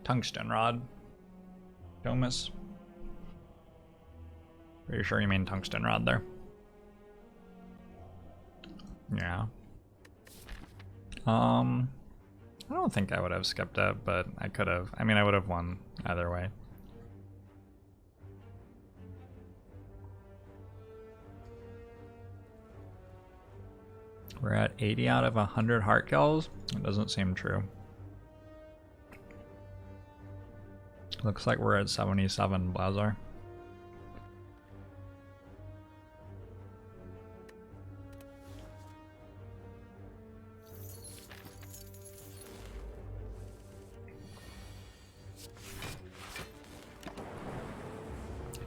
Tungsten rod. Domus. Pretty sure you mean tungsten rod there. Yeah. I don't think I would have skipped it, but I could have. I mean, I would have won either way. We're at 80 out of 100 heart kills. It doesn't seem true. Looks like we're at 77, Blazar.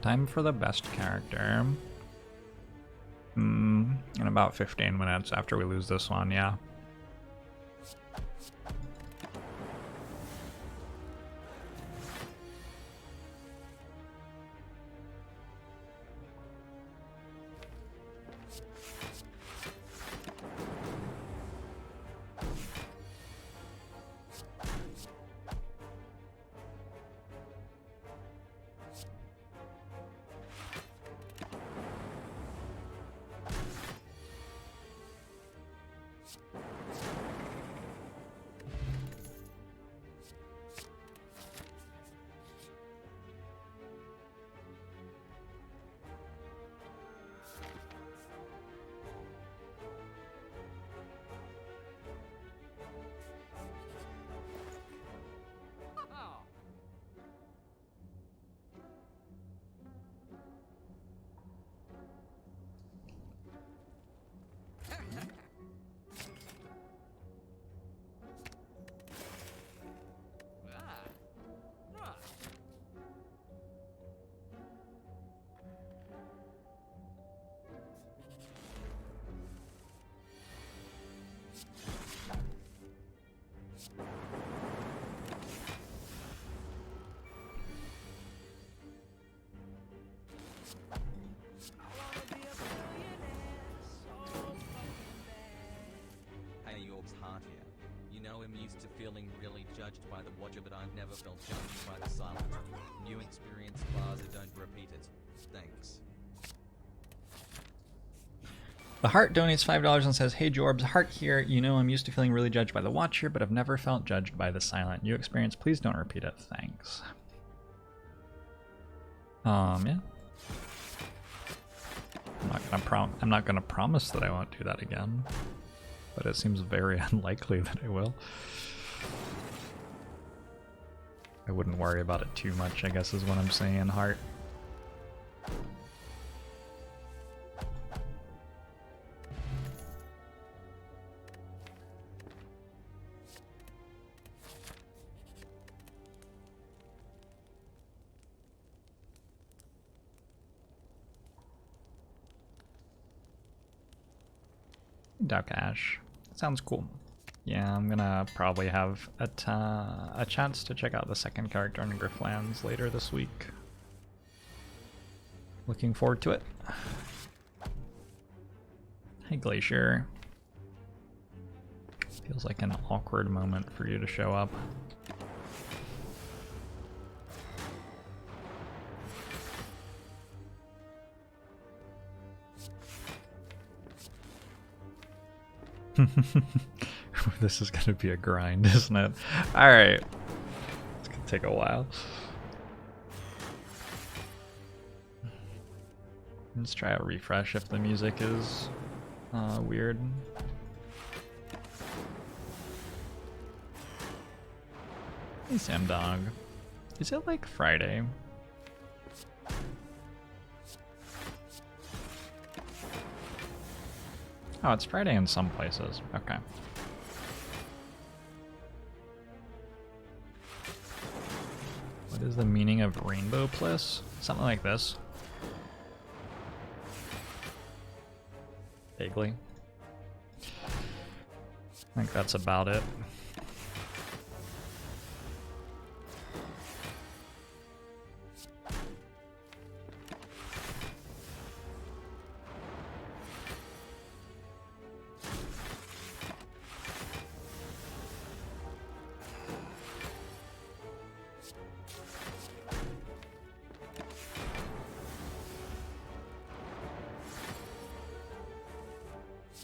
Time for the best character. In about 15 minutes after we lose this one, yeah. Used to feeling really judged by the Watcher, but I've never felt judged by the Silent. New experience, Plaza, don't repeat it. Thanks. The Heart donates $5 and says, "Hey Jorbs, Heart here. You know I'm used to feeling really judged by the Watcher, but I've never felt judged by the Silent. New experience, please don't repeat it. Thanks." Yeah. I'm not gonna promise that I won't do that again, but it seems very unlikely that I will. I wouldn't worry about it too much, I guess is what I'm saying, Heart. Duck Ash. Sounds cool. Yeah, I'm gonna probably have a chance to check out the second character in Grifflands later this week. Looking forward to it. Hey Glacier. Feels like an awkward moment for you to show up. This is gonna be a grind, isn't it? Alright. It's gonna take a while. Let's try a refresh if the music is weird. Hey Sam Dog. Is it like Friday? Oh, it's Friday in some places. Okay. What is the meaning of Rainbow Bliss? Something like this. Vaguely. I think that's about it.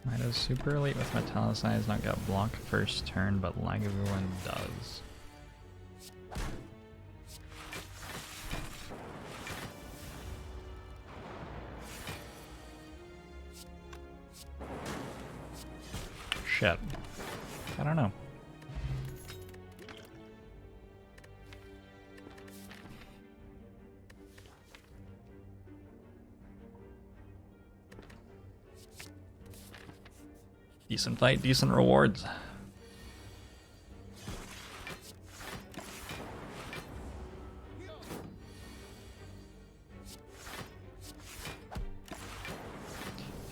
Why does Super Elite with Metallicize not get block first turn, but Lagavulin does? Shit. I don't know. Decent fight, decent rewards.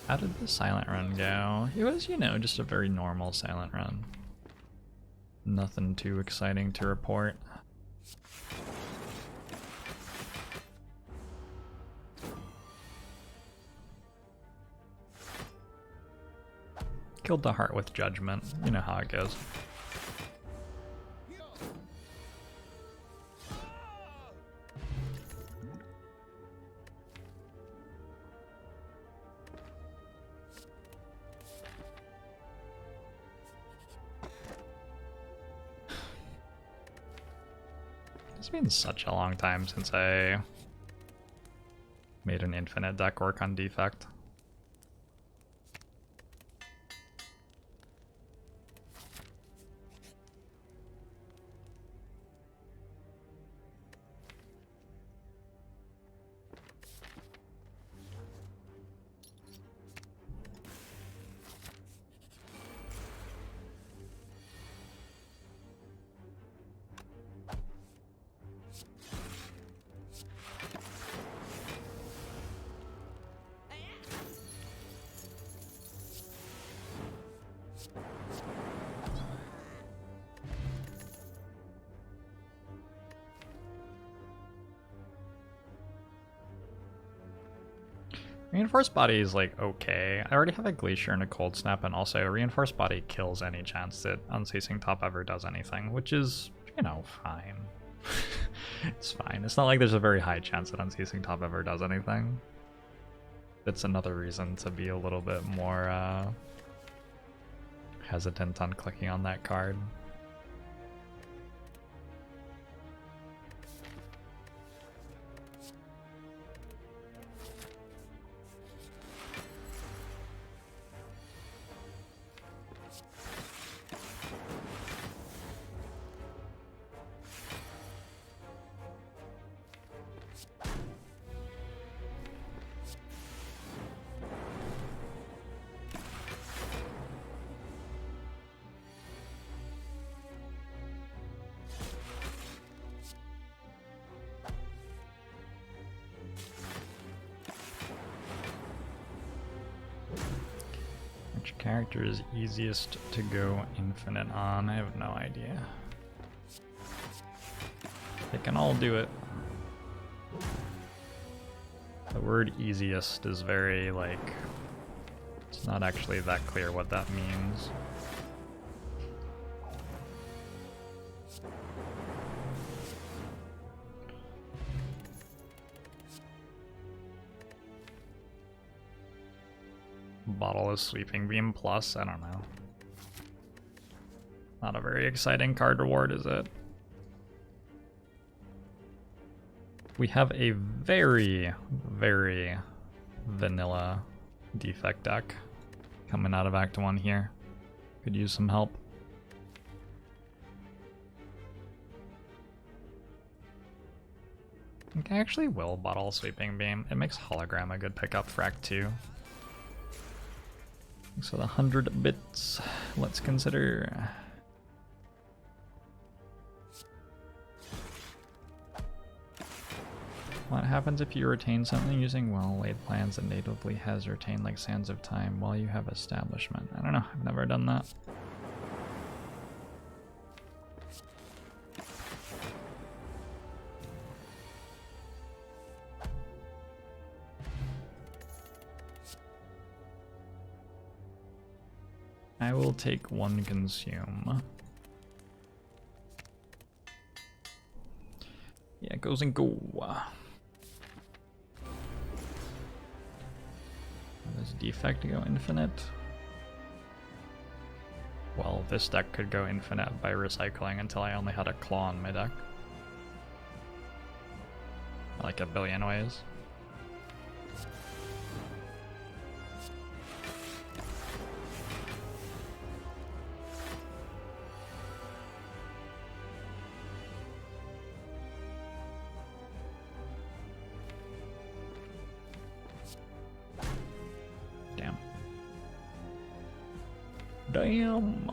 How did the silent run go? It was, you know, just a very normal silent run. Nothing too exciting to report. Killed the heart with judgment. You know how it goes. It's been such a long time since I made an infinite deck work on Defect. Reinforced Body is like okay. I already have a Glacier and a Cold Snap, and also Reinforced Body kills any chance that Unceasing Top ever does anything, which is, you know, fine. It's fine. It's not like there's a very high chance that Unceasing Top ever does anything. That's another reason to be a little bit more hesitant on clicking on that card. Which character is easiest to go infinite on? I have no idea. They can all do it. The word easiest is very, like, it's not actually that clear what that means. Bottle is Sweeping Beam plus, I don't know. Not a very exciting card reward, is it? We have a very, very vanilla Defect deck coming out of Act 1 here. Could use some help. I think I actually will Bottle Sweeping Beam. It makes Hologram a good pickup for Act 2. So the 100 bits, let's consider. What happens if you retain something using well-laid plans that natively has retained, like Sands of Time, while you have Establishment? I don't know, I've never done that. I will take one consume. Yeah, it goes and go. Does Defect go infinite? Well, this deck could go infinite by recycling until I only had a claw in my deck. Like a billion ways. Damn. Damn.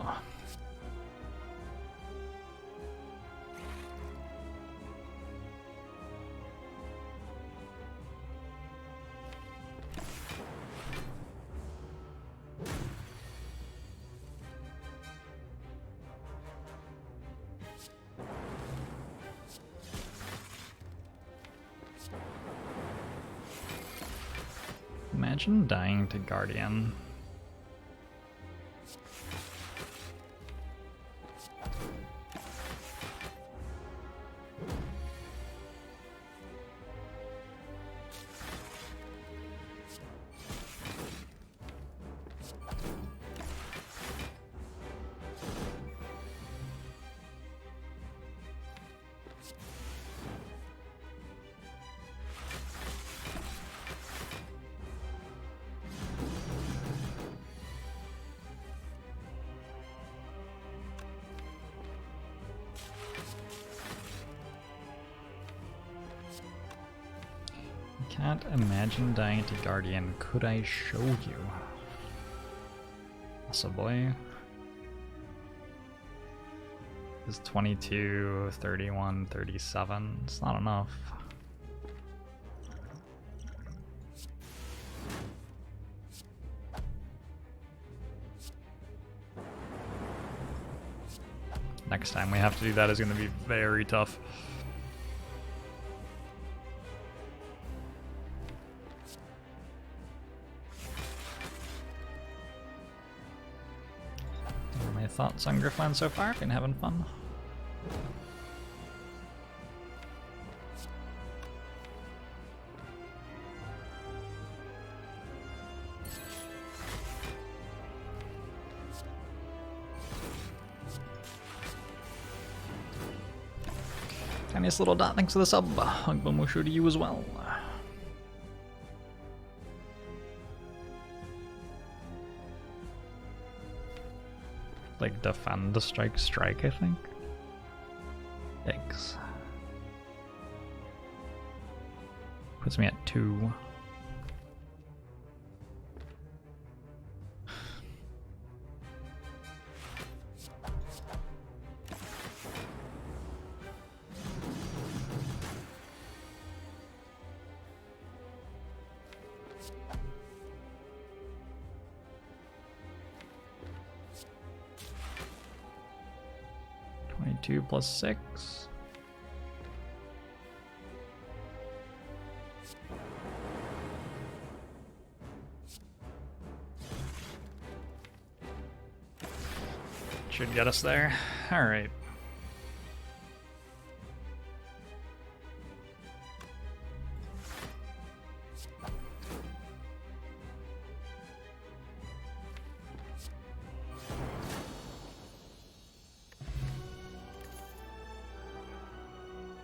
Imagine dying to Guardian. Can't imagine dying to Guardian. Could I show you? Possibly. It's 22, 31, 37. It's not enough. Next time we have to do that is going to be very tough. My thoughts on Griffland so far? Been having fun. Tiniest little dot, thanks for the sub. Hugbamushu to you as well. Like defend, strike, I think. Yikes. Puts me at 2. Two plus 6. Should get us there. All right.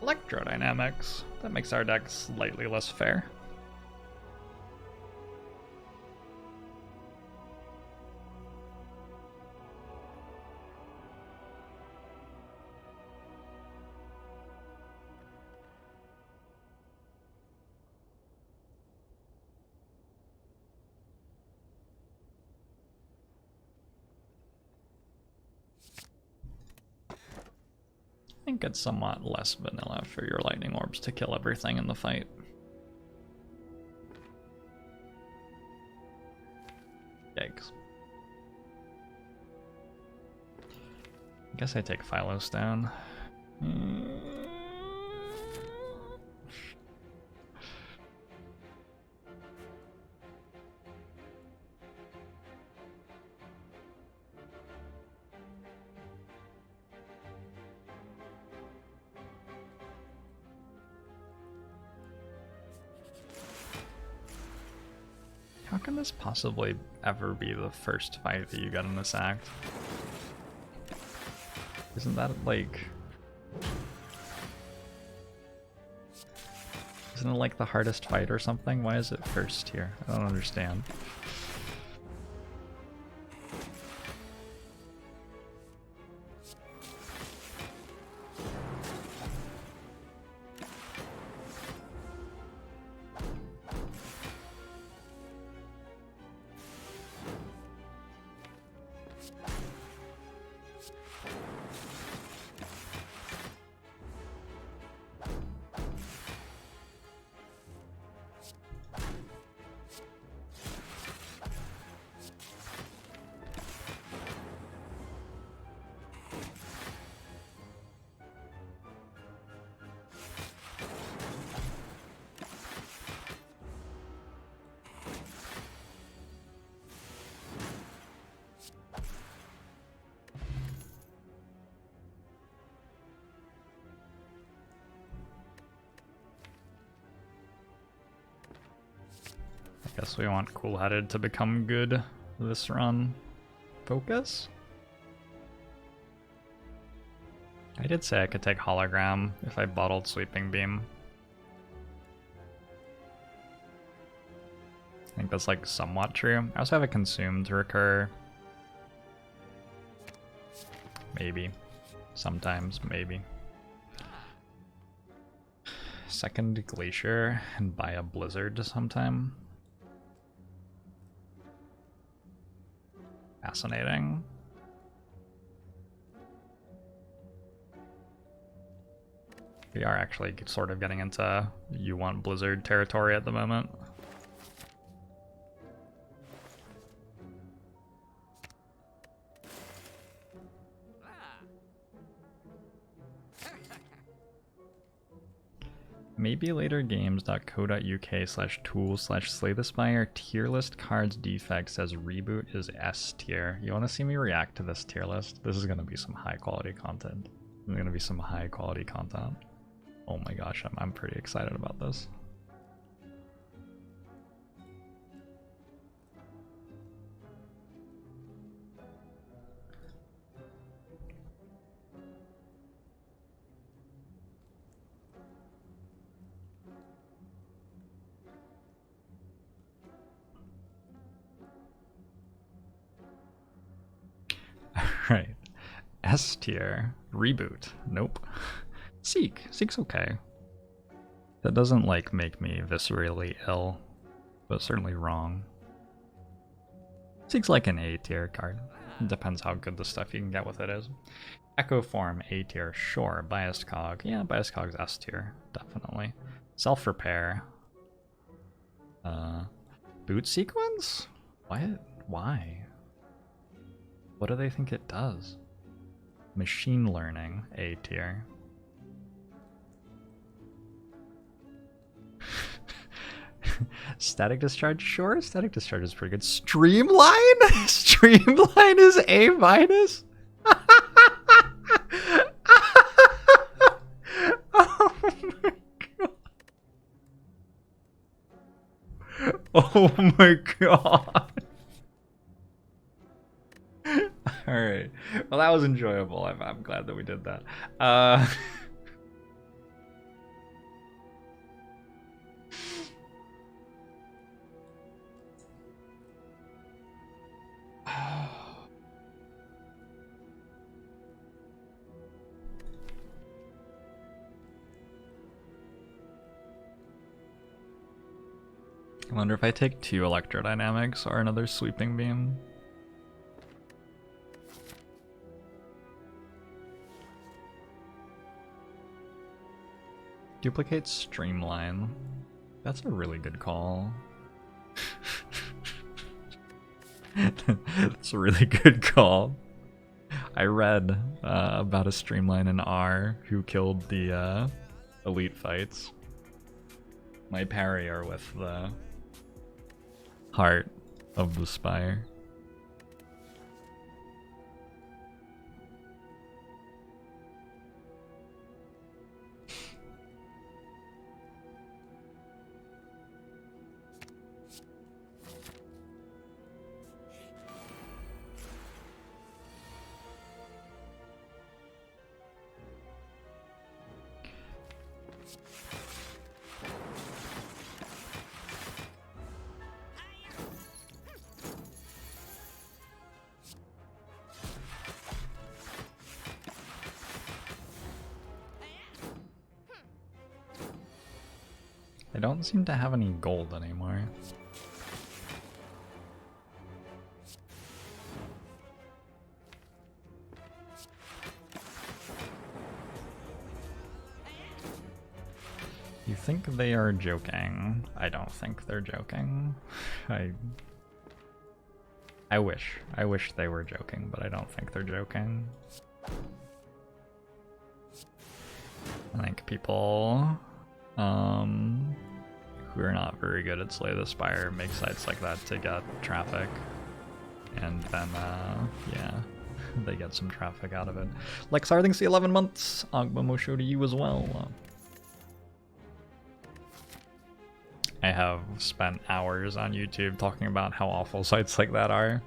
Electrodynamics. That makes our deck slightly less fair. I think it's somewhat less vanilla for your lightning orbs to kill everything in the fight. Yikes. I guess I take Philostone. How can this possibly ever be the first fight that you get in this act? Isn't that like... Isn't it like the hardest fight or something? Why is it first here? I don't understand. I guess we want Cool-Headed to become good this run. Focus? I did say I could take Hologram if I bottled Sweeping Beam. I think that's like somewhat true. I also have a Consume to recur. Maybe. Sometimes, maybe. Second Glacier and buy a Blizzard sometime. Fascinating. We are actually sort of getting into you want Blizzard territory at the moment. Maybe latergames.co.uk/tool/slay the Spire tier list cards defect says reboot is S tier. You want to see me react to this tier list? This is going to be some high quality content. There's going to be some high quality content. Oh my gosh, I'm pretty excited about this. Right. S tier. Reboot. Nope. Seek's okay. That doesn't like make me viscerally ill, but certainly wrong. Seek's like an A tier card. It depends how good the stuff you can get with it is. Echo Form A tier, sure. Biased Cog. Yeah, Biased Cog's S tier, definitely. Self Repair. Boot Sequence? What? Why? What do they think it does? Machine Learning, A tier. Static Discharge, sure. Static Discharge is pretty good. Streamline? Streamline is A minus? Oh my god. Oh my god. Alright. Well, that was enjoyable. I'm glad that we did that. I wonder if I take 2 Electrodynamics or another Sweeping Beam. Duplicate Streamline. That's a really good call. That's a really good call. I read about a Streamline in R who killed the elite fights. My parry are with the heart of the Spire. They don't seem to have any gold anymore. You think they are joking? I don't think they're joking. I wish they were joking, but I don't think they're joking. I think people who are not very good at Slay the Spire make sites like that to get traffic, and then yeah, they get some traffic out of it. Lexar, thanks the 11 months. Agba Mosho to you as well. I have spent hours on YouTube talking about how awful sites like that are.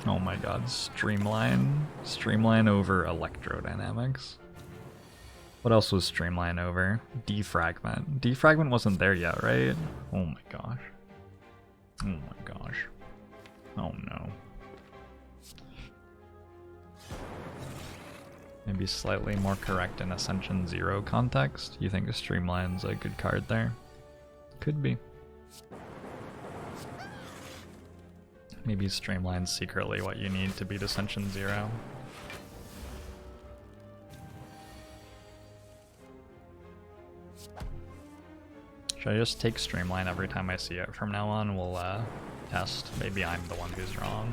Oh my god, Streamline. Streamline over Electrodynamics. What else was Streamline over? Defragment. Defragment wasn't there yet, right? Oh my gosh. Oh my gosh. Oh no. Maybe slightly more correct in Ascension 0 context. You think Streamline's a good card there? Could be. Maybe Streamline's secretly what you need to beat Ascension 0. Should I just take Streamline every time I see it from now on? We'll test. Maybe I'm the one who's wrong.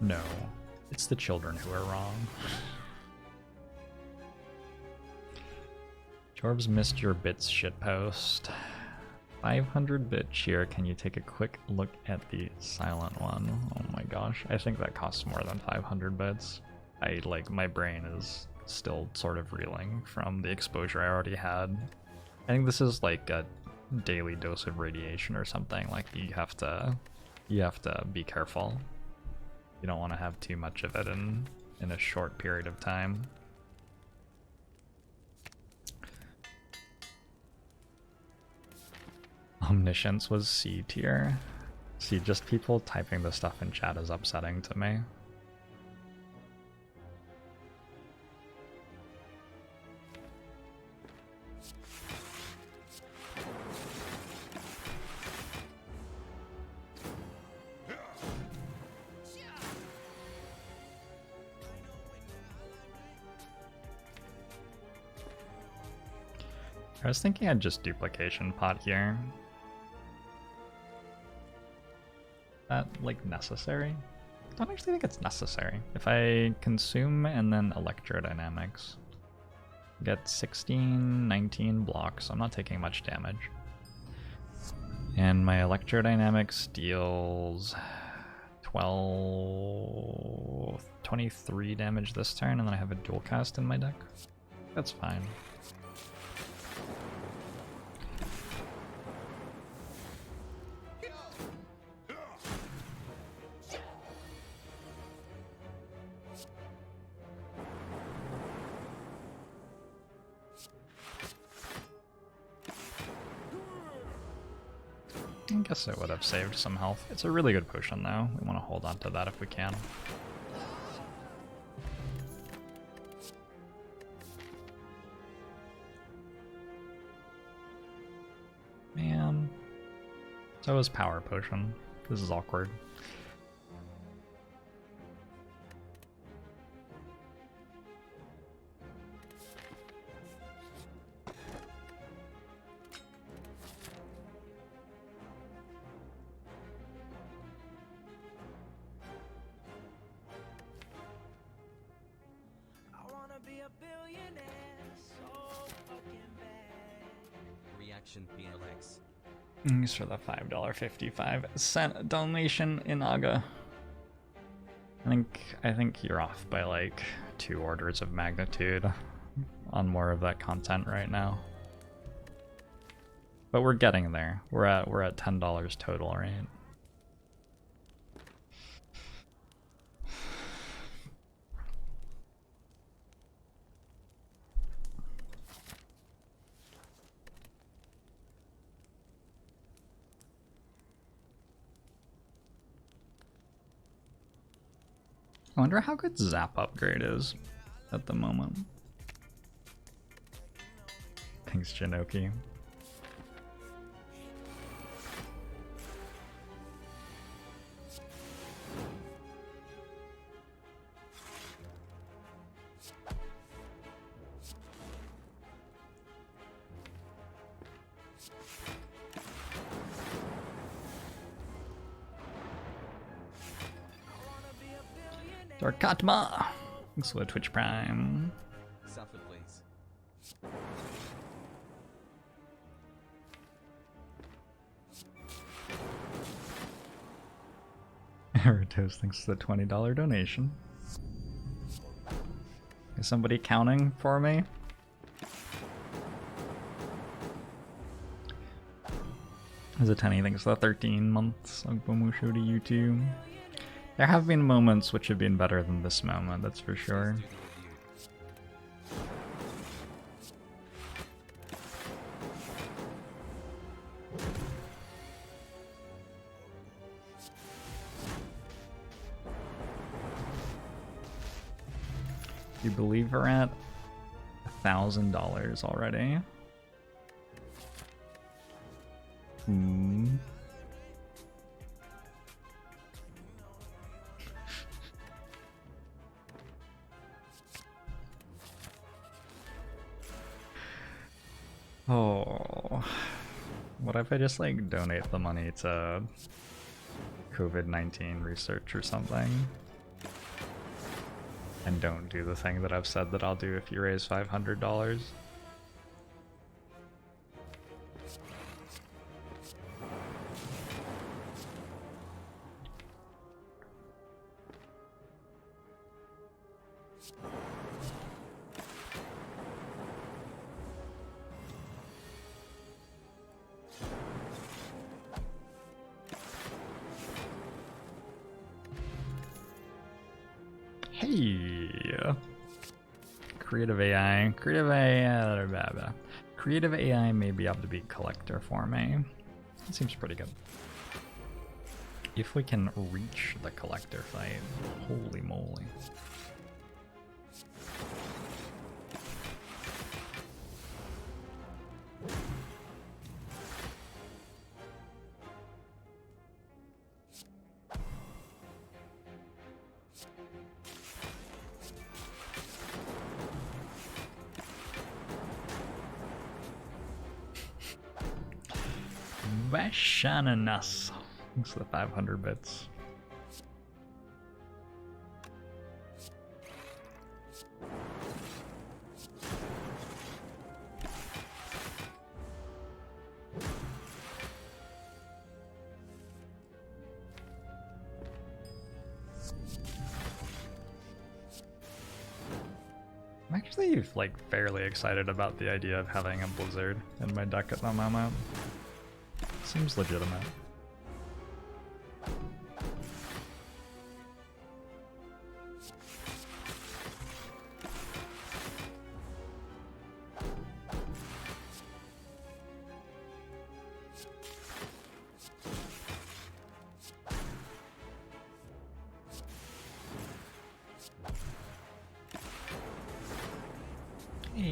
No, it's the children who are wrong. Jorbs missed your bits shitpost. 500 bit cheer. Can you take a quick look at the silent one? Oh my gosh, I think that costs more than 500 bits. My brain is still sort of reeling from the exposure I already had. I think this is like a daily dose of radiation or something. Like you have to be careful. You don't want to have too much of it in a short period of time. Omniscience was C tier. See, just people typing this stuff in chat is upsetting to me. I was thinking I'd just duplication pot here. That, like, necessary? I don't actually think it's necessary. If I consume and then electrodynamics, get 16, 19 blocks. I'm not taking much damage. And my electrodynamics deals 23 damage this turn, and then I have a dual cast in my deck. That's fine. I guess it would have saved some health. It's a really good potion though. We want to hold on to that if we can. Man. So is power potion. This is awkward. PLX. Thanks for the $5.55 donation in Aga. I think you're off by like 2 orders of magnitude on more of that content right now. But we're getting there. We're at $10 total, right? I wonder how good Zap upgrade is at the moment. Thanks, Jinoki. Darkatma! Thanks for the Twitch Prime. Suffer, please. Eritos, thanks for the $20 donation. Is somebody counting for me? Is it 10? Thanks for the 13 months of Bomusho to YouTube. There have been moments which have been better than this moment, that's for sure. You believe we're at $1,000 already? Oh, what if I just like donate the money to COVID-19 research or something? And don't do the thing that I've said that I'll do if you raise $500. Creative AI may be able to be collector for me. That seems pretty good. If we can reach the collector fight, holy moly. Vashananas. Thanks for the 500 bits. I'm actually like fairly excited about the idea of having a blizzard in my deck at the moment. Seems legitimate.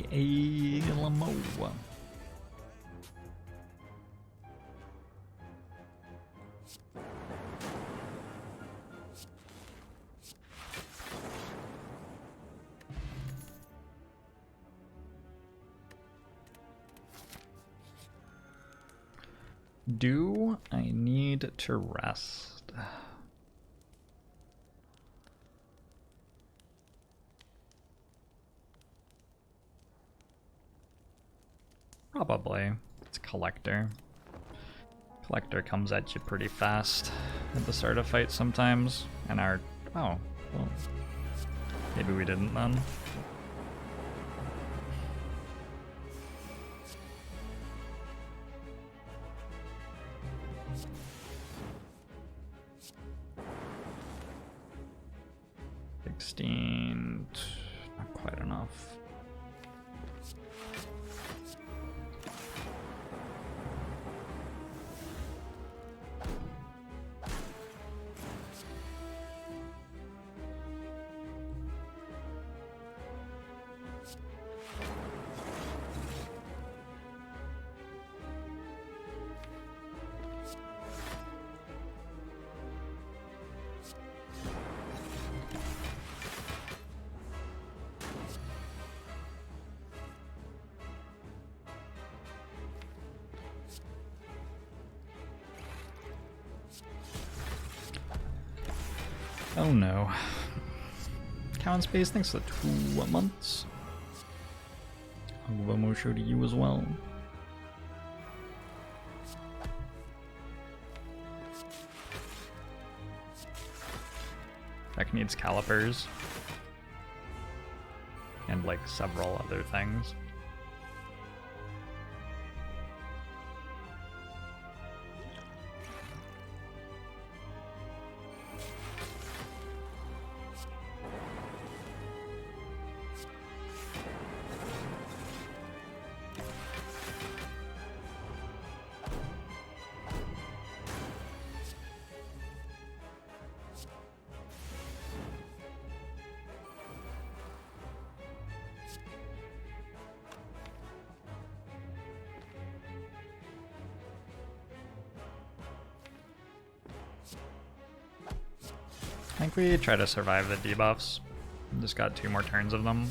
Hey, Lamo. Do I need to rest? Probably. It's collector. Collector comes at you pretty fast at the start of fight sometimes. And our... oh, well, maybe we didn't then. Not quite enough. Oh no. Cow in Space, thanks for the 2 months. One show to you as well. Deck needs calipers. And like several other things. I think we try to survive the debuffs. Just got 2 more turns of them.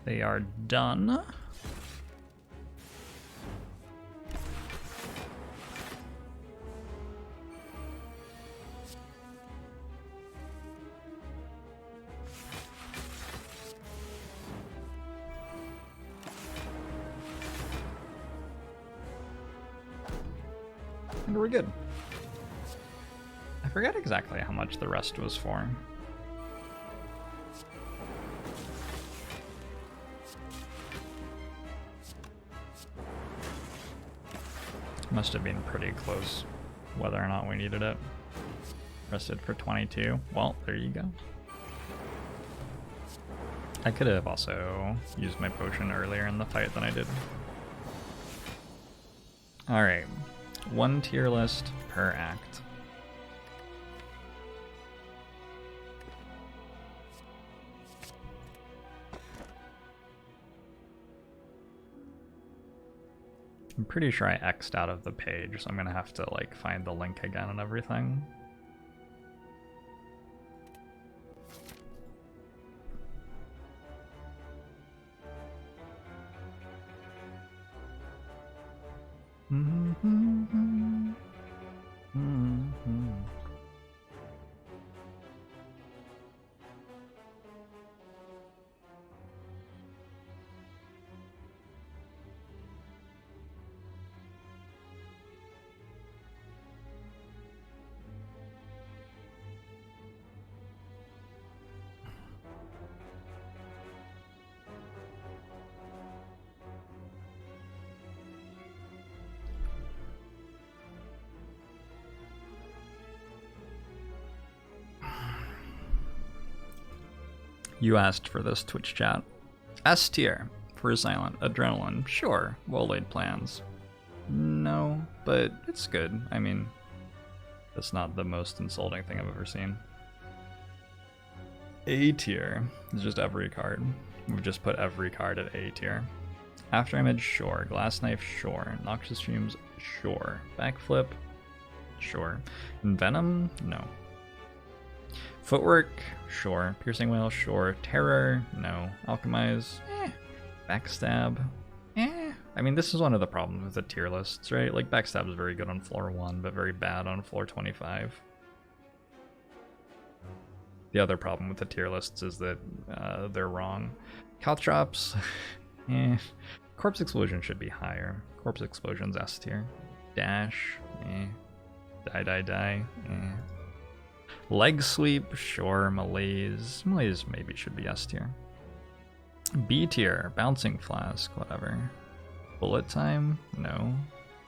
They are done. And we're good. I forget exactly how much the rest was for. Must have been pretty close whether or not we needed it. Rested for 22. Well, there you go. I could have also used my potion earlier in the fight than I did. Alright. 1 tier list per act. I'm pretty sure I X'd out of the page, so I'm gonna have to like find the link again and everything. You asked for this Twitch chat. S tier for Silent Adrenaline. Sure, well laid plans. No, but it's good. I mean, that's not the most insulting thing I've ever seen. A tier is just every card. We've just put every card at A tier. After Image, sure. Glass Knife, sure. Noxious Fumes, sure. Backflip, sure. Venom, no. Footwork, sure. Piercing Wail, sure. Terror, no. Alchemize, Backstab, I mean, this is one of the problems with the tier lists, right? Like, Backstab is very good on floor 1, but very bad on floor 25. The other problem with the tier lists is that they're wrong. Caltrops, Corpse Explosion should be higher. Corpse Explosion's S tier. Dash, Die. Leg Sweep, sure. Malaise maybe should be S tier. B tier, Bouncing Flask, whatever. Bullet Time, no.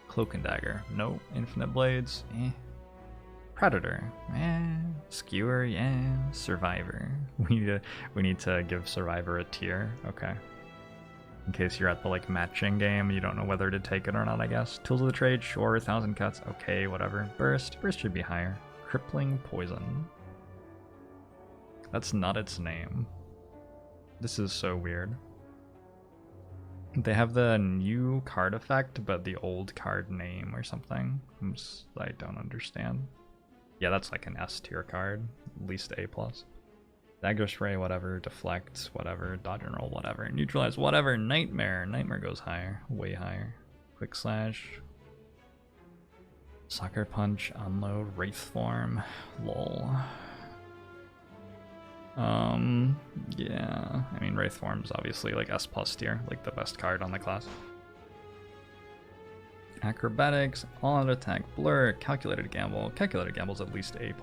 Cloak and Dagger, no. Infinite Blades, Predator, Skewer, yeah. Survivor, we need to give Survivor a tier, okay. In case you're at the like matching game, you don't know whether to take it or not, I guess. Tools of the Trade, sure. 1,000 Cuts, okay, whatever. Burst should be higher. Crippling Poison. That's not its name. This is so weird. They have the new card effect, but the old card name or something. I don't understand. Yeah, that's like an S tier card, at least A+. Dagger Spray, whatever. Deflect, whatever. Dodge and Roll, whatever. Neutralize, whatever. Nightmare. Nightmare goes higher. Way higher. Quick Slash. Sucker Punch. Unload. Wraith Form. Lol. Yeah. I mean, Wraith Form is obviously like S+ tier. Like the best card on the class. Acrobatics. All-out attack. Blur. Calculated Gamble. Calculated Gamble's at least A+.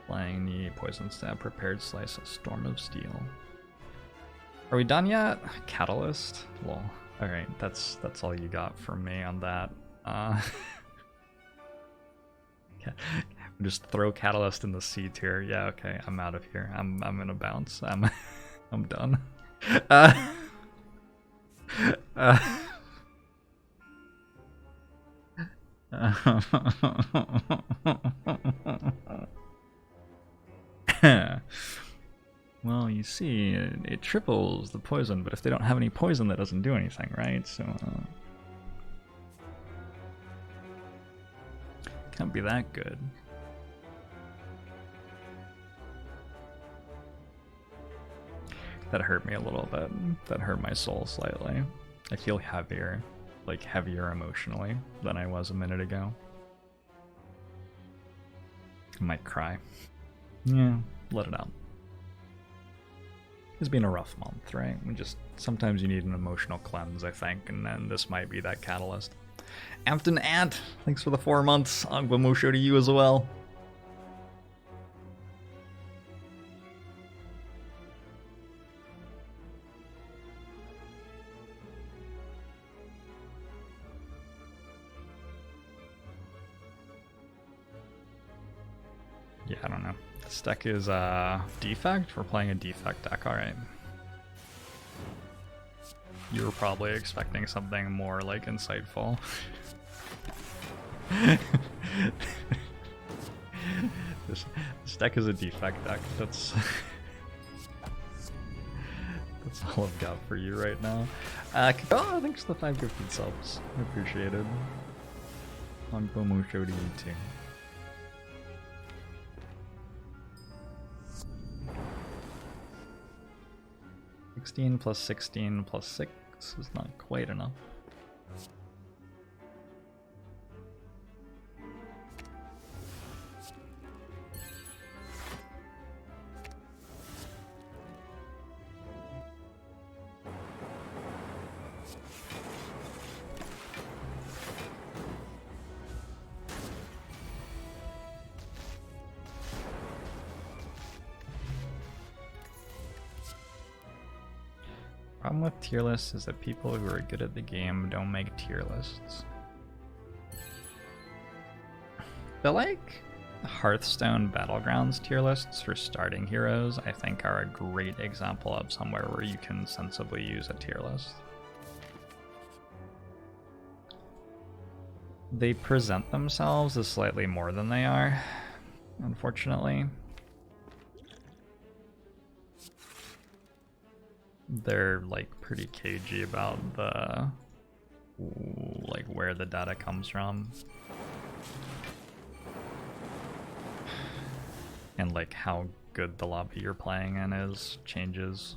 Flying the Poison Stab, Prepared Slice, Storm of Steel. Are we done yet? Catalyst? Lol. Alright, that's all you got from me on that. Just throw Catalyst in the C tier. Yeah, okay, I'm out of here. I'm gonna bounce. I'm done. Well, you see, it triples the poison, but if they don't have any poison, that doesn't do anything, right? So, can't be that good. That hurt me a little bit. That hurt my soul slightly. I feel heavier, like heavier emotionally than I was a minute ago. I might cry. Yeah, let it out. It's been a rough month, right? Sometimes you need an emotional cleanse, I think, and then this might be that catalyst. Ampton Ant, thanks for the 4 months. Agua Musho to you as well. Yeah, I don't know. This deck is Defect. We're playing a Defect deck, alright. You were probably expecting something more like insightful. This deck is a Defect deck. That's all I've got for you right now. Oh, thanks for the 5 gifted subs. Appreciated. Agua Musho to you too. 16 plus 16 plus 6 is not quite enough. Problem with tier lists is that people who are good at the game don't make tier lists. The like Hearthstone Battlegrounds tier lists for starting heroes, I think, are a great example of somewhere where you can sensibly use a tier list. They present themselves as slightly more than they are, unfortunately. They're like pretty cagey about the like where the data comes from and like how good the lobby you're playing in is changes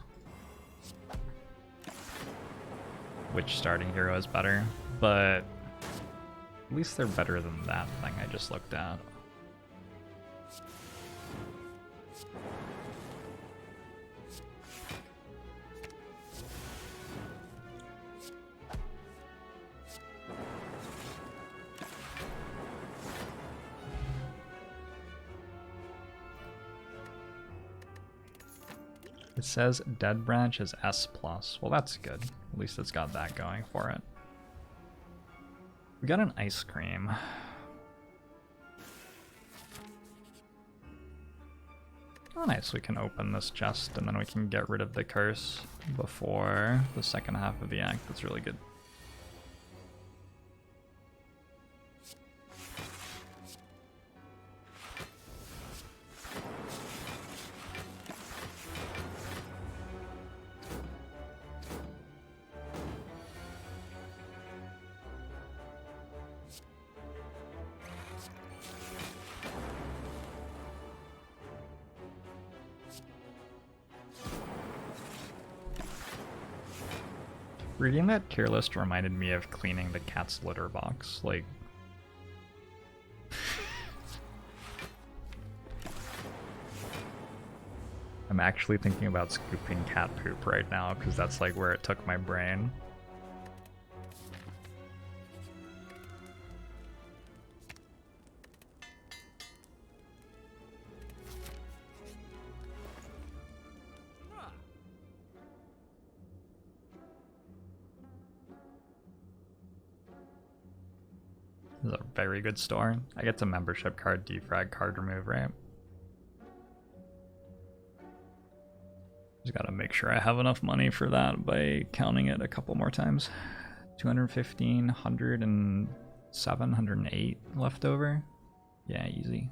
which starting hero is better, but at least they're better than that thing I just looked at. It says Dead Branch is S+. Well, that's good. At least it's got that going for it. We got an ice cream. Oh, nice. We can open this chest and then we can get rid of the curse before the second half of the act. That's really good. Reading that tier list reminded me of cleaning the cat's litter box. Like, I'm actually thinking about scooping cat poop right now because that's like where it took my brain. This is a very good store. I get the membership card, defrag card remove, right? Just gotta make sure I have enough money for that by counting it a couple more times. 215, 107, 108 left over. Yeah, easy.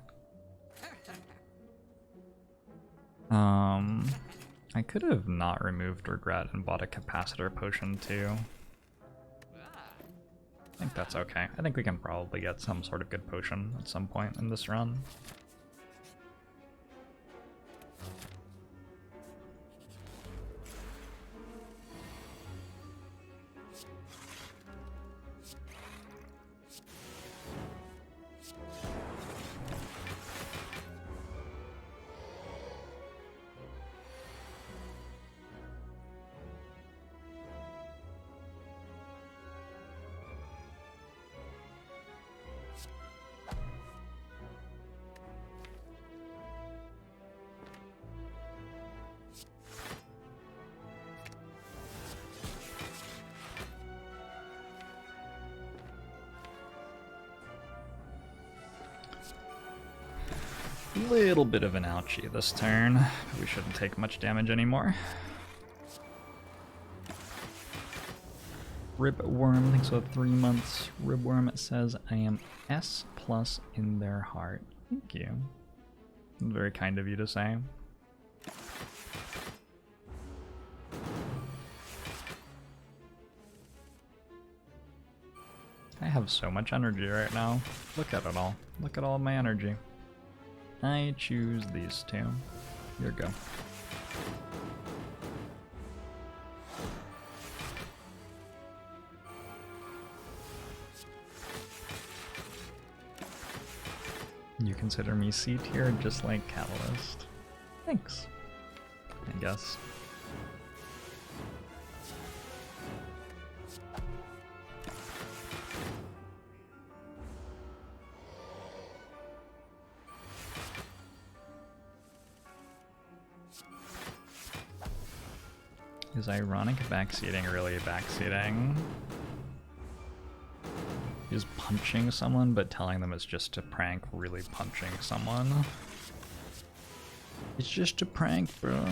I could have not removed regret and bought a capacitor potion too. I think that's okay. I think we can probably get some sort of good potion at some point in this run. Little bit of an ouchie this turn. We shouldn't take much damage anymore. Ribworm, thanks for 3 months. Ribworm says, I am S+ in their heart. Thank you. Very kind of you to say. I have so much energy right now. Look at it all. Look at all of my energy. I choose these two. Here you go. You consider me C tier just like Catalyst. Thanks, I guess. Is ironic backseating really backseating? Is punching someone but telling them it's just a prank really punching someone? It's just a prank, bro.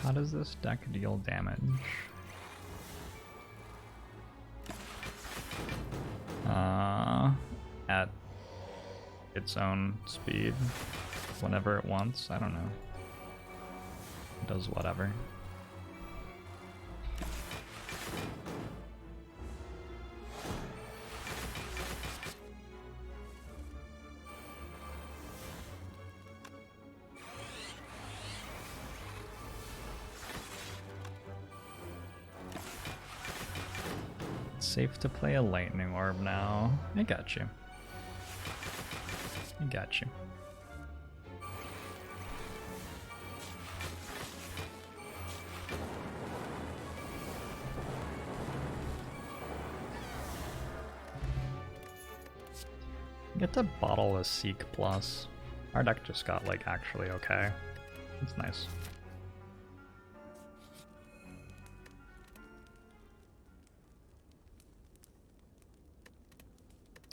How does this deck deal damage? At its own speed, whenever it wants. I don't know. It does whatever. Safe to play a lightning orb now. I got you. I got you. Get to bottle a Seek Plus. Our deck just got like actually okay. It's nice.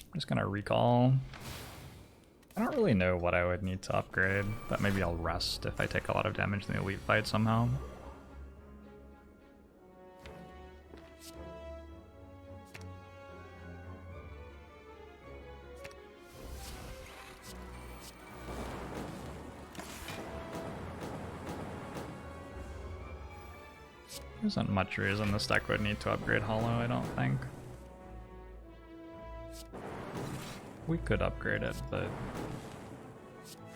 I'm just gonna recall. I don't really know what I would need to upgrade, but maybe I'll rest if I take a lot of damage in the elite fight somehow. isn't much reason this deck would need to upgrade Hollow, I don't think. We could upgrade it, but it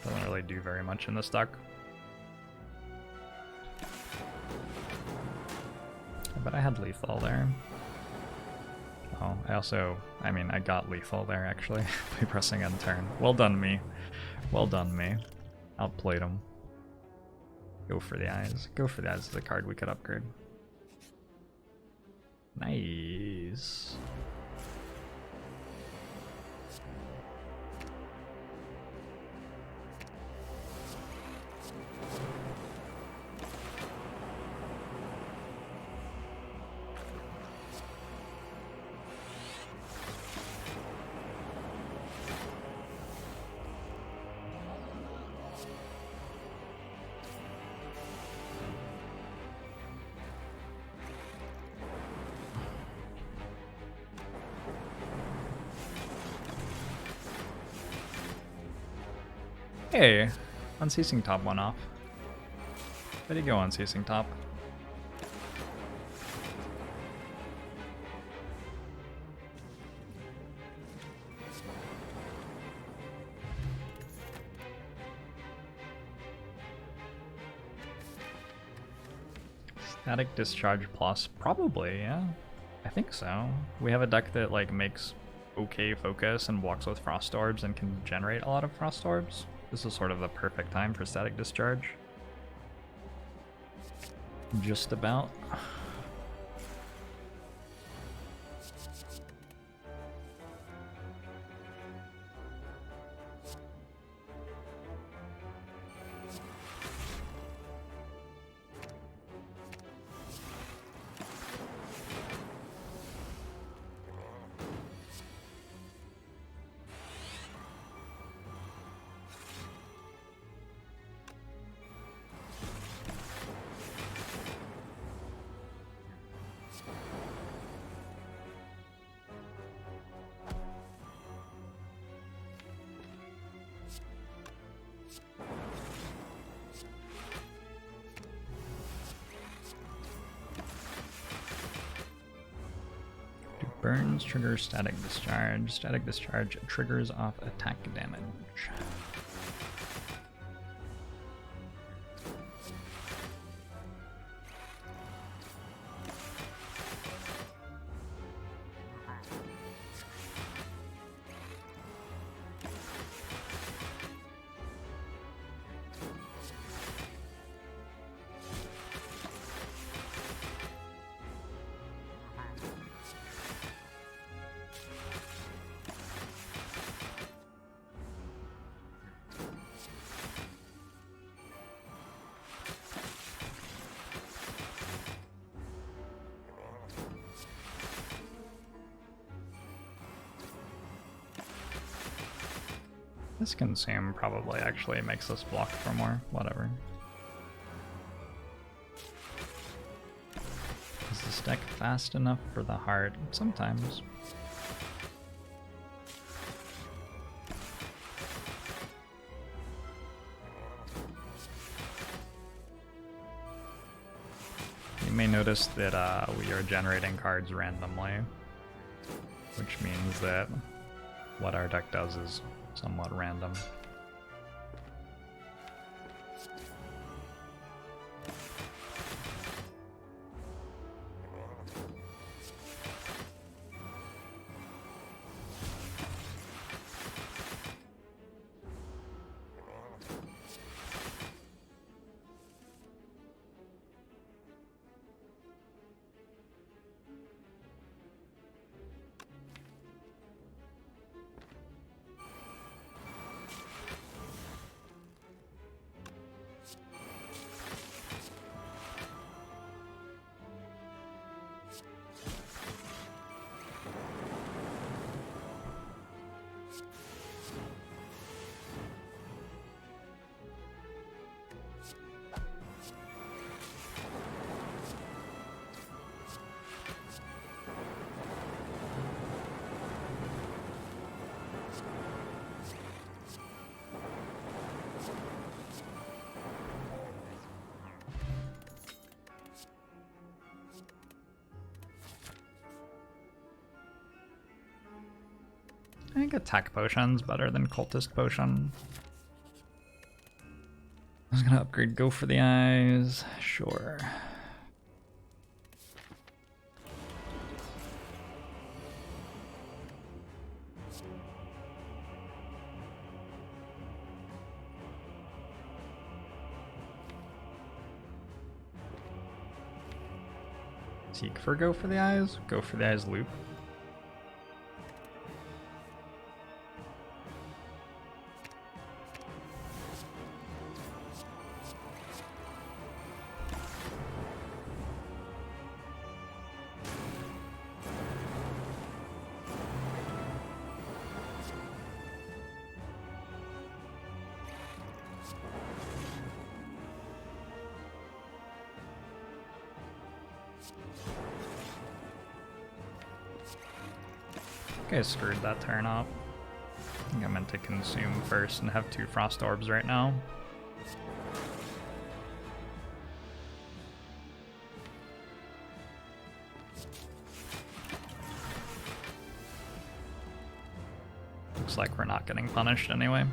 doesn't really do very much in this deck. But I had lethal there. Oh, I mean, I got lethal there actually by pressing end turn. Well done me. Well done me. Outplayed him. Go for the eyes. Go for the eyes is a card we could upgrade. Nice. Hey, Unceasing Top went off. Where'd he go, Unceasing Top? Static Discharge Plus? Probably, yeah. I think so. We have a deck that like makes okay focus and blocks with Frost Orbs and can generate a lot of Frost Orbs. This is sort of the perfect time for Static Discharge. Just about. Burns triggers Static Discharge. Static Discharge triggers off attack damage. This consume probably actually makes us block for more, whatever. Is this deck fast enough for the heart? Sometimes. You may notice that we are generating cards randomly, which means that what our deck does is somewhat random. I think attack potion's better than cultist potion. I was gonna upgrade go for the eyes, sure. Seek for go for the eyes? Go for the eyes loop. I screwed that turn up. I think I meant to consume first and have 2 frost orbs right now. Looks like we're not getting punished anyway.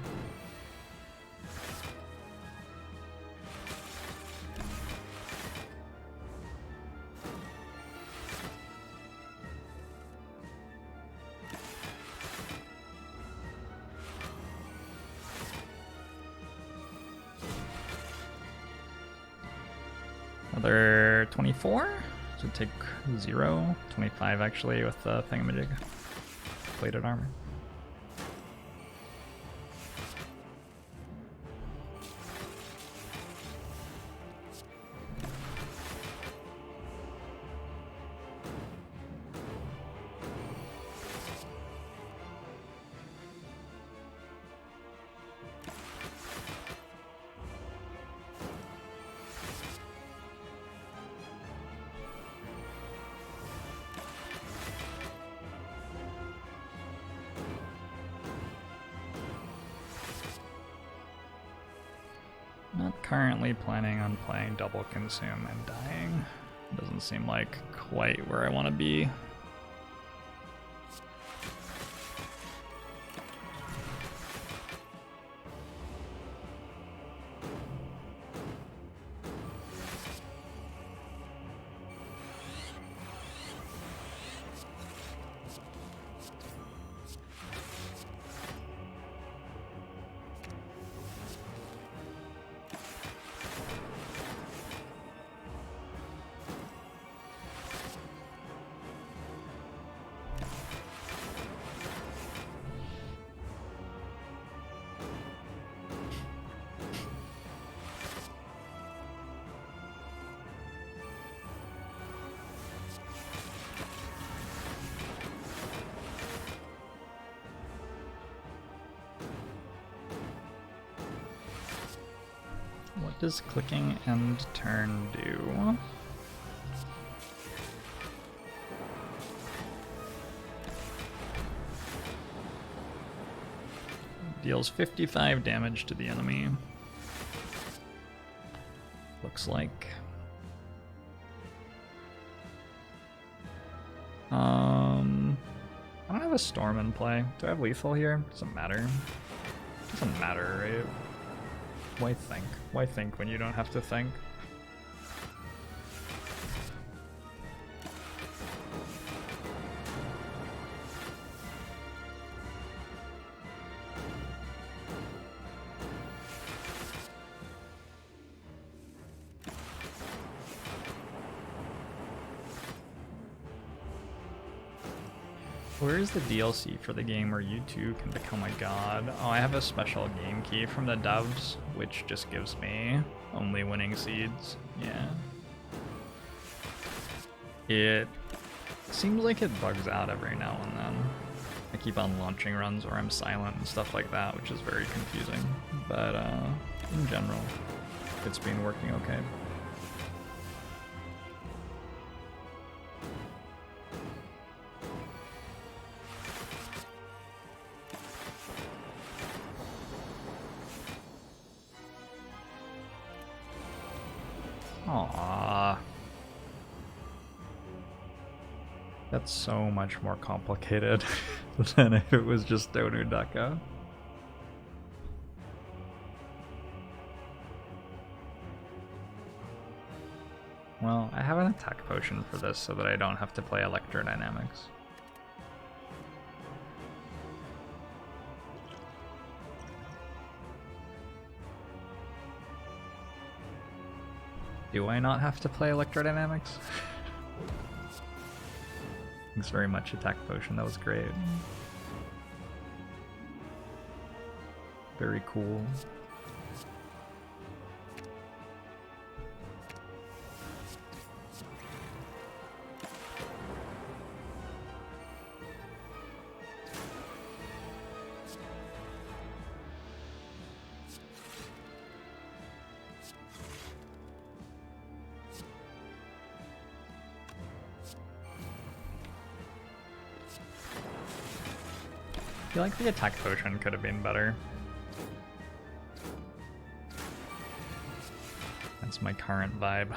Another 24? So take 0, 25 actually with the thingamajig. Plated armor. Not currently planning on playing double consume and dying. Doesn't seem like quite where I want to be. What does clicking end turn do? Deals 55 damage to the enemy. Looks like. I don't have a storm in play. Do I have lethal here? Doesn't matter. Doesn't matter, right? Why think? Why think when you don't have to think? Where is the DLC for the game where you two can become a god? Oh, I have a special game key from the devs, which just gives me only winning seeds. Yeah. It seems like it bugs out every now and then. I keep on launching runs where I'm silent and stuff like that, which is very confusing. But in general, it's been working okay. Aww. That's so much more complicated than if it was just Donudaka. Well, I have an attack potion for this so that I don't have to play Electrodynamics. Do I not have to play Electrodynamics? Thanks very much, attack potion. That was great. Very cool. I feel like the attack potion could have been better. That's my current vibe.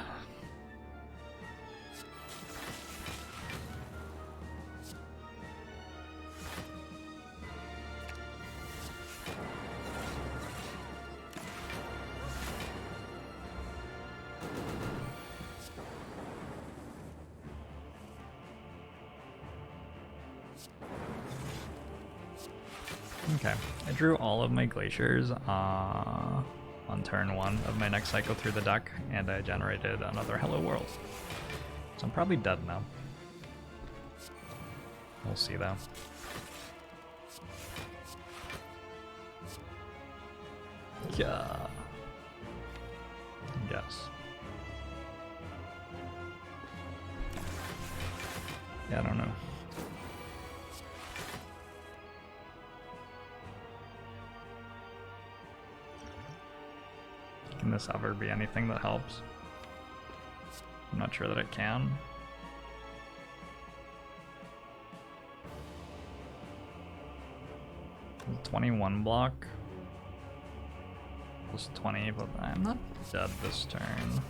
Okay, I drew all of my glaciers on turn 1 of my next cycle through the deck, and I generated another Hello World. So I'm probably dead now. We'll see though. Yeah. I guess. Yeah, I don't know. Can this ever be anything that helps? I'm not sure that it can. It's 21 block. Plus 20, but I'm not dead this turn.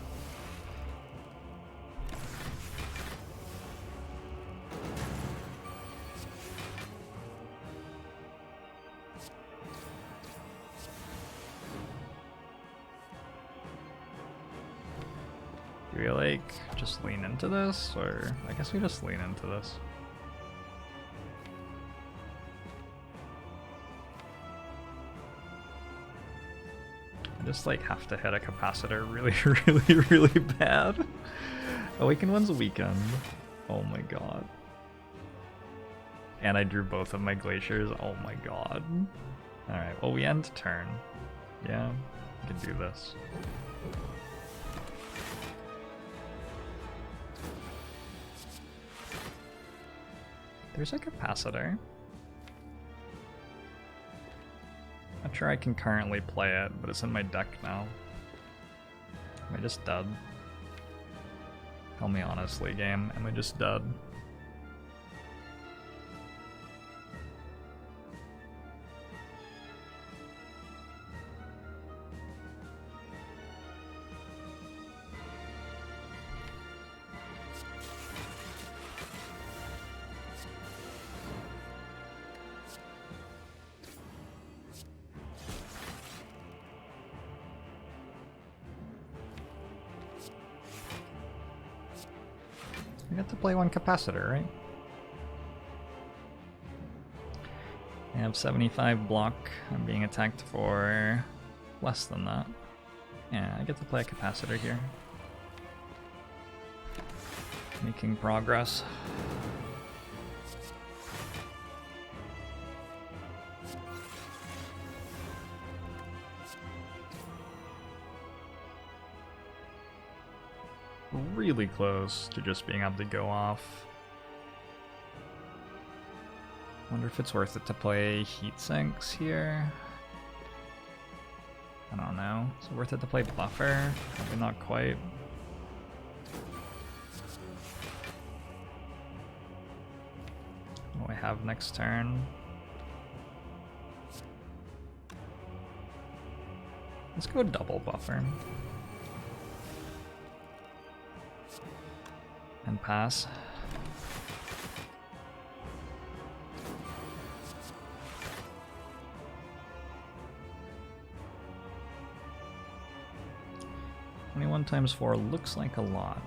Do we like just lean into this, or I guess we just lean into this. I just like have to hit a capacitor really, really bad. Awaken one's weekend. Oh my god. And I drew both of my glaciers. Oh my god. Alright, well we end turn. Yeah, we can do this. There's a capacitor. Not sure I can currently play it, but it's in my deck now. Am I just dead? Tell me honestly, game. Am I just dead? I get to play one capacitor, right? I have 75 block. I'm being attacked for less than that. Yeah, I get to play a capacitor here. Making progress. Really close to just being able to go off. Wonder if it's worth it to play heat sinks here. I don't know. Is it worth it to play buffer? Probably not quite. What do I have next turn? Let's go double buffer. And pass. 21 times 4 looks like a lot,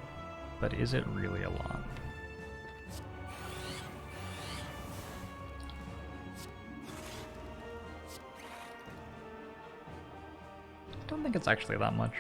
but is it really a lot? I don't think it's actually that much.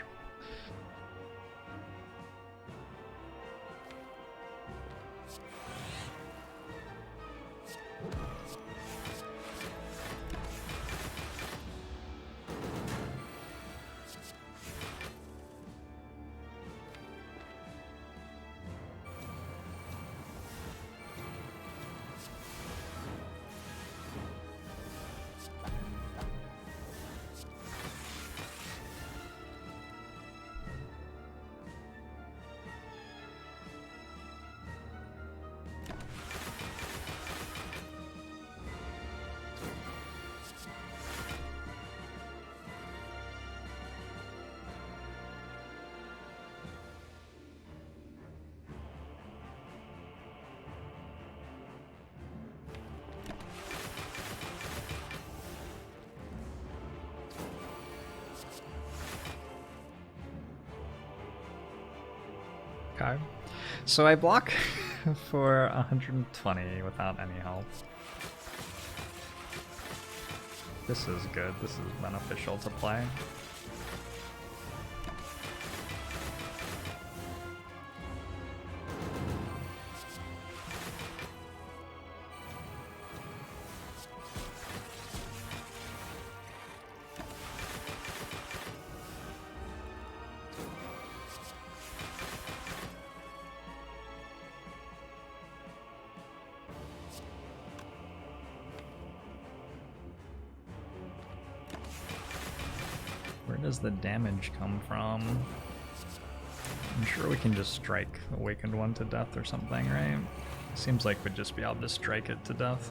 Okay. So I block for 120 without any help. This is good. This is beneficial to play. Where does the damage come from? I'm sure we can just strike Awakened One to death or something, right? Seems like we'd just be able to strike it to death.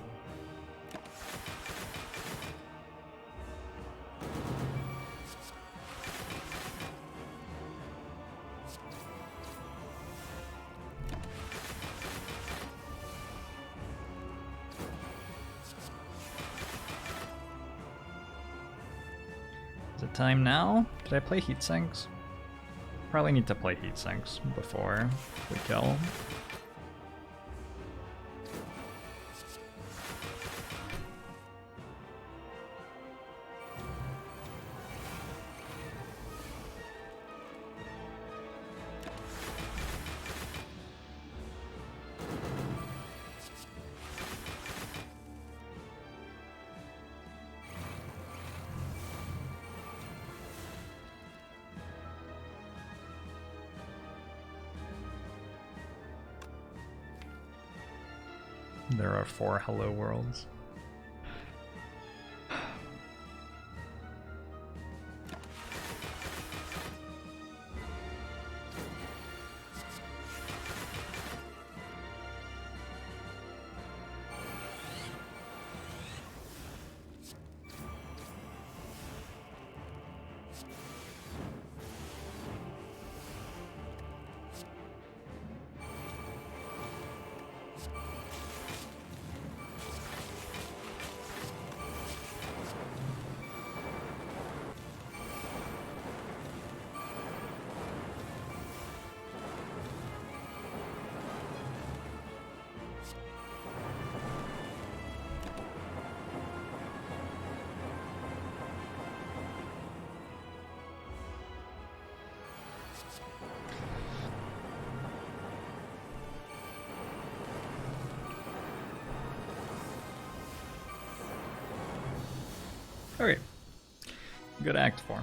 Is it time now? Did I play heat sinks? Probably need to play heat sinks before we kill. There are 4 hello worlds. Okay. Good act 4.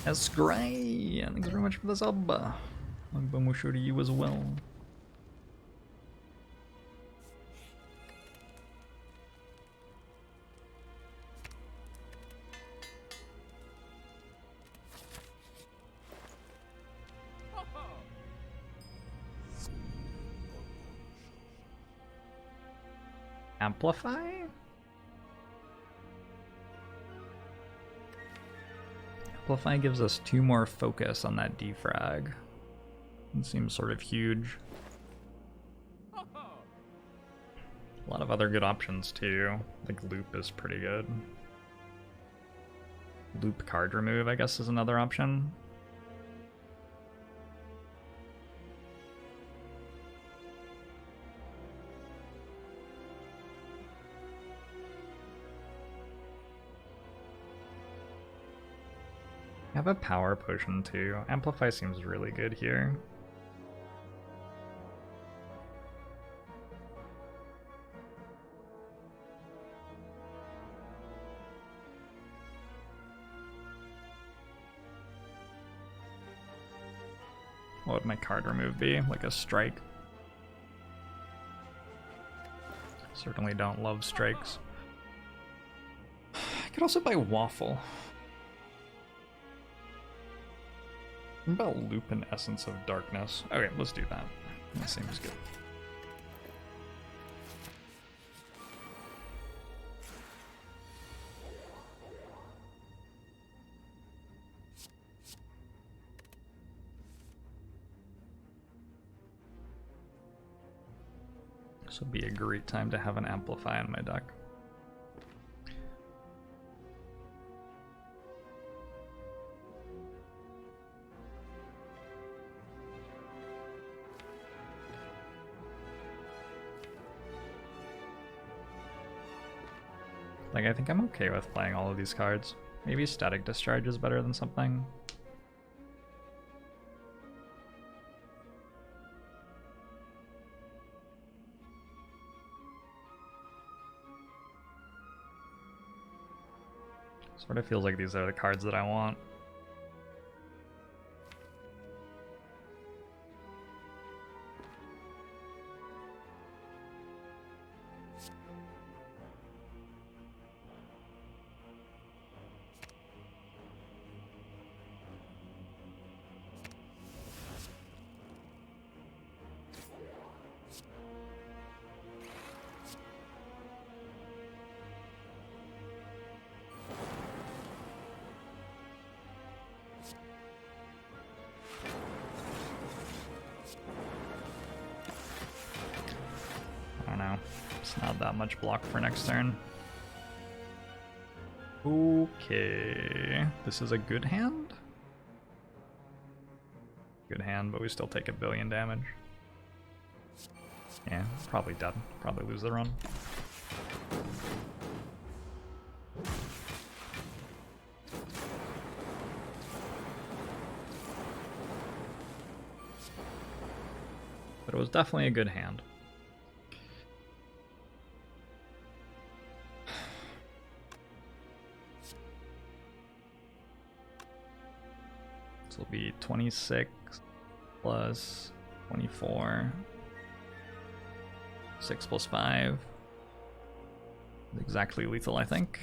Escray! Thanks very much for the sub. Magbamusho to you as well. Amplify? Amplify gives us 2 more focus on that defrag. It seems sort of huge. A lot of other good options too. Like loop is pretty good. Loop card remove, I guess, is another option. I have a power potion too. Amplify seems really good here. What would my card remove be? Like a strike? Certainly don't love strikes. I could also buy Waffle. What about Loop and Essence of Darkness? Okay, let's do that. That seems good. This would be a great time to have an Amplify in my deck. Like, I think I'm okay with playing all of these cards. Maybe Static Discharge is better than something. Sort of feels like these are the cards that I want. It's not that much block for next turn. Okay, this is a good hand? Good hand, but we still take 1 billion damage. Yeah, probably dead. Probably lose the run. But it was definitely a good hand. This will be 26 plus 24. 6 plus 5. Exactly lethal, I think.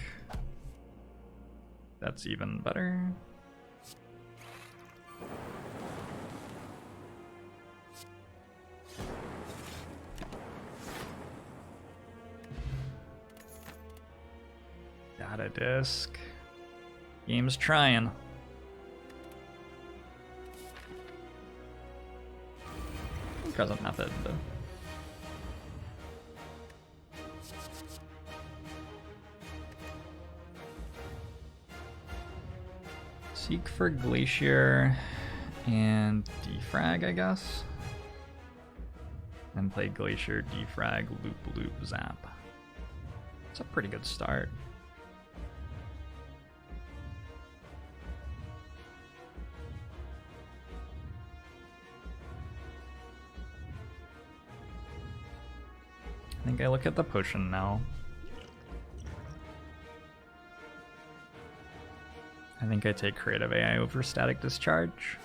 That's even better. Data disk. Game's trying. Present method, though. Seek for Glacier and Defrag, I guess. And play Glacier, Defrag, Loop, Loop, Zap. It's a pretty good start. I think I look at the potion now. I think I take Creative AI over Static Discharge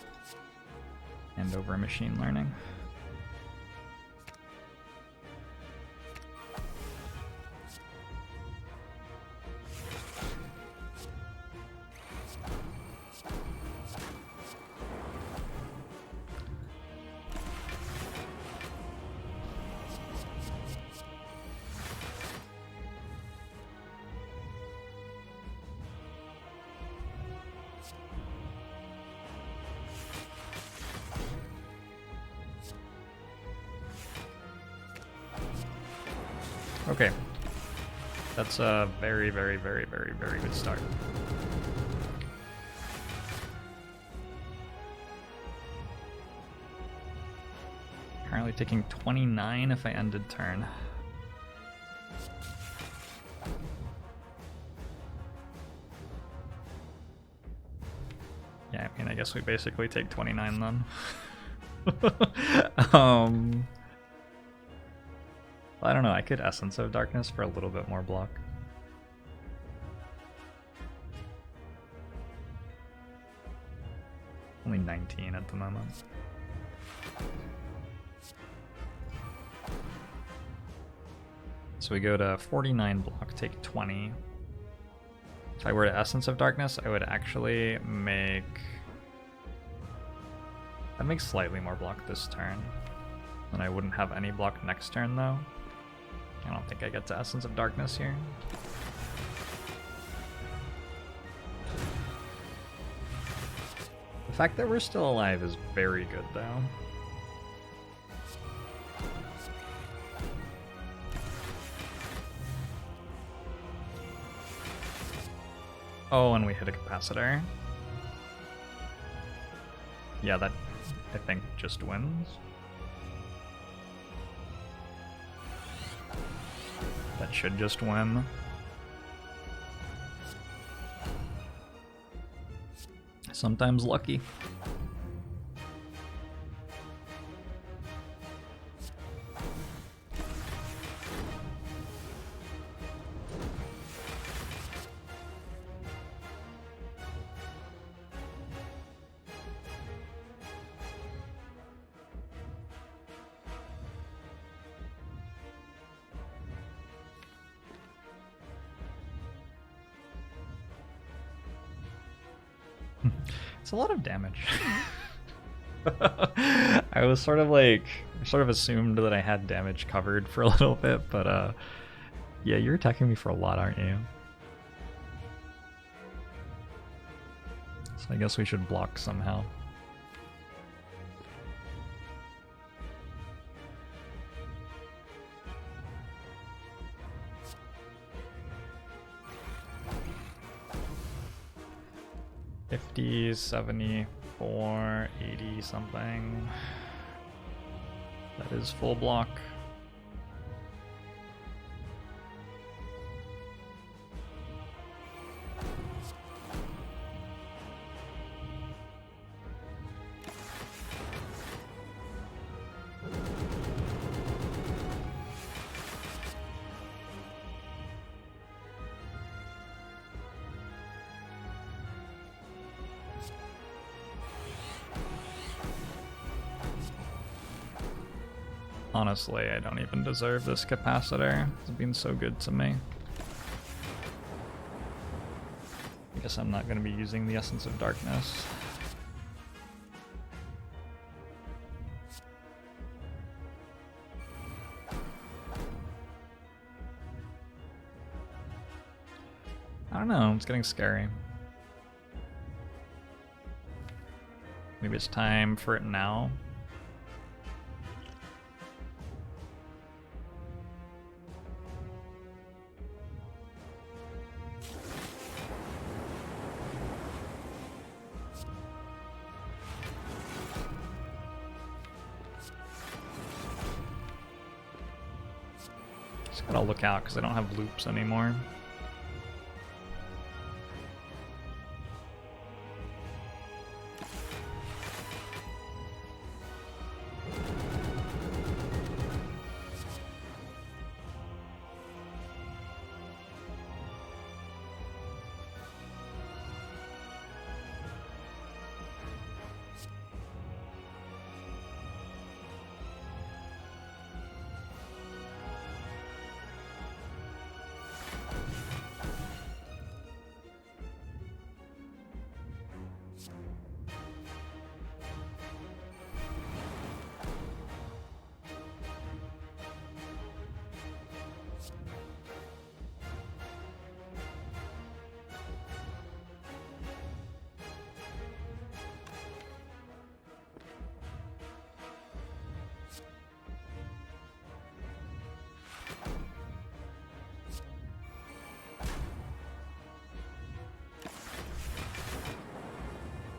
and over Machine Learning. Okay, that's a very, very, very, very, very good start. currently taking 29 if I ended turn. Yeah, I mean, I guess we basically take 29 then. I don't know, I could Essence of Darkness for a little bit more block. Only 19 at the moment. So we go to 49 block, take 20. If I were to Essence of Darkness, I would actually make... That makes slightly more block this turn. And I wouldn't have any block next turn though. I don't think I get to Essence of Darkness here. The fact that we're still alive is very good though. Oh, and we hit a capacitor. Yeah, that I think just wins. That should just win. Sometimes lucky. It's a lot of damage. I was sort of assumed that I had damage covered for a little bit, but yeah, you're attacking me for a lot, aren't you? So I guess we should block somehow. $50, $74, $80 something. That is full block. Honestly, I don't even deserve this capacitor. It's been so good to me. I guess I'm not going to be using the Essence of Darkness. I don't know, it's getting scary. Maybe it's time for it now. Just gotta look out because I don't have loops anymore.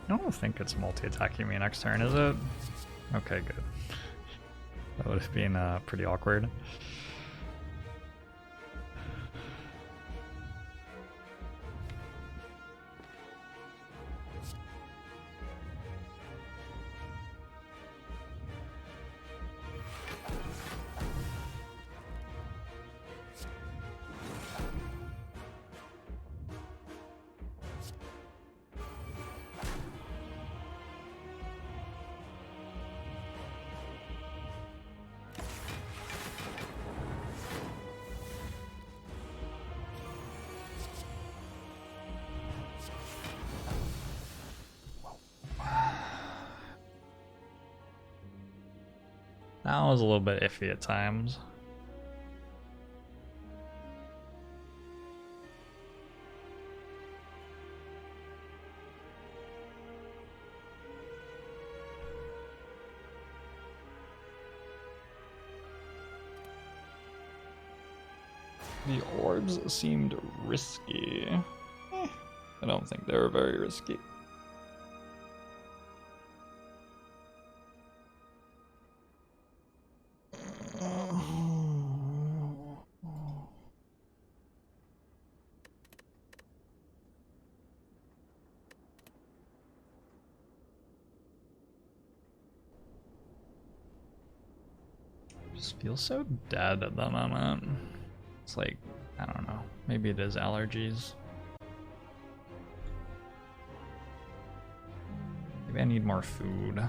I don't think it's multi-attacking me next turn, is it? Okay, good. would have been pretty awkward. That was a little bit iffy at times. The orbs seemed risky. I don't think they were very risky. Just feel so dead at the moment. It's like, I don't know, maybe it is allergies. Maybe I need more food.